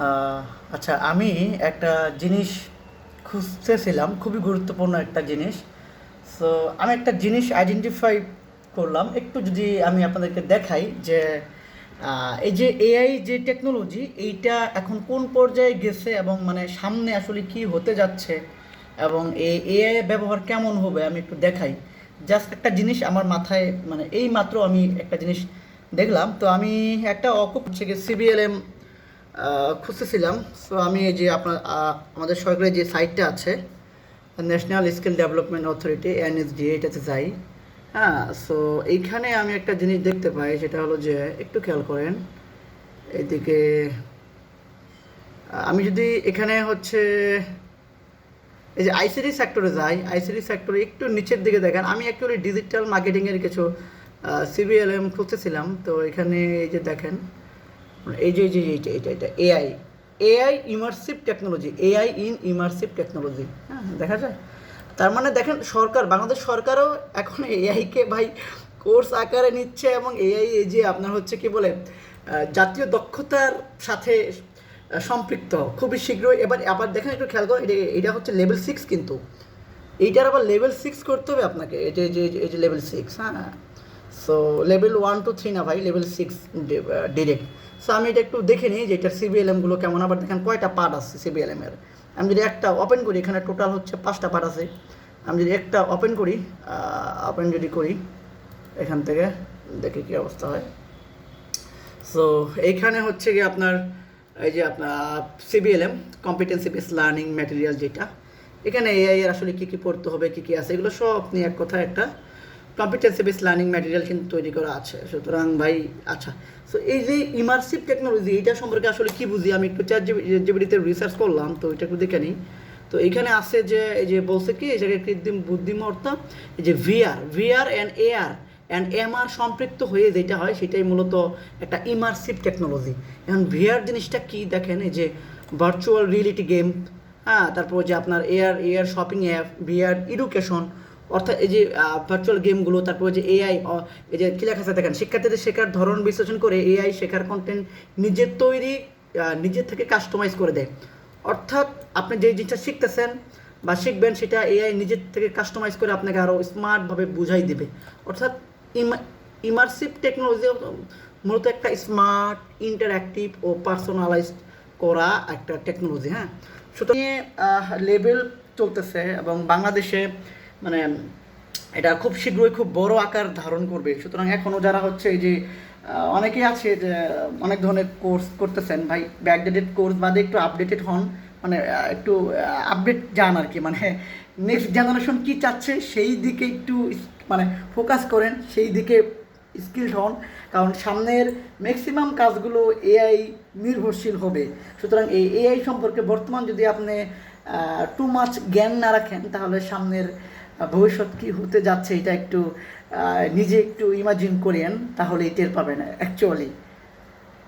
আহ, আচ্ছা, আমি একটা জিনিস খুঁজতেছিলাম, খুবই গুরুত্বপূর্ণ একটা জিনিস। সো আমি একটা জিনিস আইডেন্টিফাই করলাম, একটু যদি আমি আপনাদেরকে দেখাই যে এই যে এআই যে টেকনোলজি, এইটা এখন কোন পর্যায়ে গেছে এবং মানে সামনে আসলে কি হতে যাচ্ছে এবং এই এআই ব্যবহার কেমন হবে আমি একটু দেখাই। জাস্ট একটা জিনিস আমার মাথায়, মানে এই মাত্র আমি একটা জিনিস দেখলাম। তো আমি একটা অকুপ হচ্ছে গিয়ে সিবিএলএম খুঁজতেছিলাম। সো আমি এই যে আপনার আমাদের সরকারি যে সাইটটা আছে, national skill development authority NSD, এটাতে যাই। হ্যাঁ, সো এইখানে আমি একটা জিনিস দেখতে পাই, সেটা হলো যে একটু খেয়াল করেন এইদিকে। আমি যদি এখানে হচ্ছে এই যে আইসিটি সেক্টরে যাই, আইসিটি সেক্টরে একটু নিচের দিকে দেখেন, আমি অ্যাকচুয়ালি ডিজিটাল মার্কেটিংয়ের কিছু সিবিএলএম খুঁজতেছিলাম। তো এখানে এই যে দেখেন, এই যে এইটা এটা এটা AI, AI immersive technology, AI in immersive technology. হ্যাঁ, দেখা যায়। তার মানে দেখেন, সরকার, বাংলাদেশ সরকারও এখন এআইকে ভাই কোর্স আকারে নিচ্ছে এবং এআই এই যে আপনার হচ্ছে কি বলে জাতীয় দক্ষতার সাথে সম্পৃক্ত খুবই শীঘ্রই। এবার আবার দেখেন, একটু খেয়াল করুন, এটা হচ্ছে লেভেল 6 কিন্তু। এইটার আবার লেভেল 6 করতে হবে আপনাকে। এটা এই যে লেভেল 6, হ্যাঁ। সো লেভেল 1 2 3 না ভাই, লেভেল 6 ডিরেক্ট। সো আমি এটা একটু দেখে নিই যে এটার সিবিএলএমগুলো কেমন। আবার দেখেন কয়টা পার্ট আছে সিবিএলএমের। আমি যদি একটা ওপেন করি, এখানে টোটাল হচ্ছে 5টা পার্ট আছে। আমি যদি একটা ওপেন করি, ওপেন যদি করি এখান থেকে, দেখি কী অবস্থা হয়। সো এইখানে হচ্ছে গিয়ে আপনার এই যে আপনার সিবিএলএম, কম্পিটেন্সি বেস লার্নিং ম্যাটেরিয়াল, যেটা এখানে এআই এর আসলে কী কী পড়তে হবে, কী কী আছে, এগুলো সব নিয়ে এক কথায় একটা কম্পিটেন্সি বেস লার্নিং ম্যাটেরিয়াল কিন্তু তৈরি করা আছে। সুতরাং ভাই, আচ্ছা, সো এই যে ইমার্সিভ টেকনোলজি, এইটা সম্পর্কে আসলে কি বুঝি আমি একটু চ্যাট জিপিটিতে রিসার্চ করলাম, তো এটা একটু দেখে নিই। তো এইখানে আছে যে এই যে বলছে কি, এই জায়গায় কৃত্রিম বুদ্ধিমত্তা, এই যে VR and AR and MR সম্পৃক্ত হয়ে যেটা হয়, সেটাই মূলত একটা ইমার্সিভ টেকনোলজি। এখন ভিআর জিনিসটা কি দেখেন, এই যে ভার্চুয়াল রিয়েলিটি গেম, হ্যাঁ, তারপর যে আপনার AR AR shopping app, VR education, অর্থাৎ এই যে ভার্চুয়াল গেমগুলো, তারপর যে এআই, এই যে কী লেখা আছে দেখেন, শিক্ষার্থীদের শেখার ধরন বিশ্লেষণ করে এআই শেখার কন্টেন্ট নিজের তৈরি, নিজের থেকে কাস্টমাইজ করে দেয়। অর্থাৎ আপনি যে জিনিসটা শিখতেছেন বা শিখবেন, সেটা এআই নিজের থেকে কাস্টমাইজ করে আপনাকে আরও স্মার্টভাবে বুঝাই দেবে। অর্থাৎ ইমার্সিভ টেকনোলজি মূলত একটা স্মার্ট, ইন্টারঅ্যাক্টিভ ও পার্সোনালাইজড করা একটা টেকনোলজি। হ্যাঁ, সুতরাং লেভেল চলতেছে এবং বাংলাদেশে মানে এটা খুব শীঘ্রই খুব বড় আকার ধারণ করবে। সুতরাং এখনও যারা হচ্ছে এই যে অনেকেই আছে যে অনেক ধরনের কোর্স করতেছেন ভাই, ব্যাকডেটেড কোর্স বাদে একটু আপডেটেড হন, মানে একটু আপডেট যান আর কি, মানে নেক্সট জেনারেশন কী চাচ্ছে সেই দিকে একটু মানে ফোকাস করেন, সেই দিকে স্কিলড হন। কারণ সামনের ম্যাক্সিমাম কাজগুলো এআই নির্ভরশীল হবে। সুতরাং এই এআই সম্পর্কে বর্তমান যদি আপনি টু মাচ জ্ঞান না রাখেন, তাহলে সামনের ভবিষ্যৎ কী হতে যাচ্ছে এটা একটু নিজে একটু ইমাজিন করেন, তাহলেই টের পাবেন অ্যাকচুয়ালি।